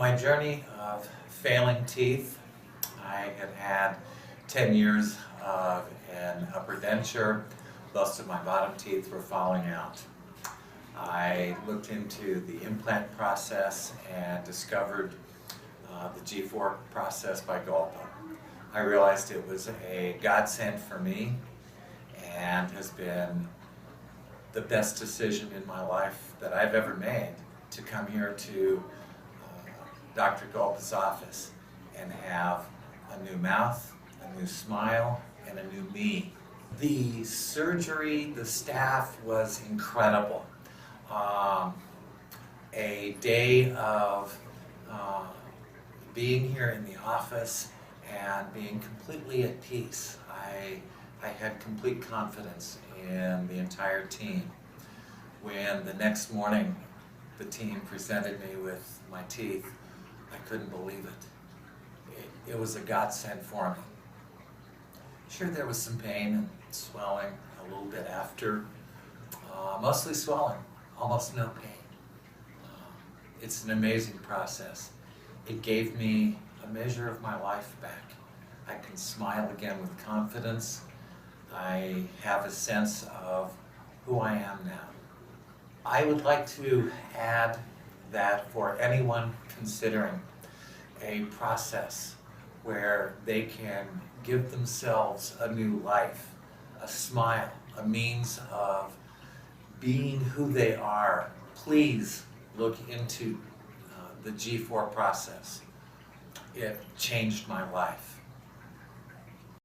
My journey of failing teeth, I had had 10 years of an upper denture. Most of my bottom teeth were falling out. I looked into the implant process and discovered the G4 process by Golpa. I realized it was a godsend for me and has been the best decision in my life that I've ever made to come here to Dr. Golpa's office and have a new mouth, a new smile, and a new me. The surgery, the staff was incredible. A day of being here in the office and being completely at peace. I had complete confidence in the entire team. When the next morning the team presented me with my teeth, I couldn't believe it. It was a godsend for me. Sure, there was some pain and swelling a little bit after, mostly swelling, almost no pain. It's an amazing process. It gave me a measure of my life back. I can smile again with confidence. I have a sense of who I am now. I would like to add that for anyone considering a process where they can give themselves a new life, a smile, a means of being who they are, please look into the G4 process. It changed my life.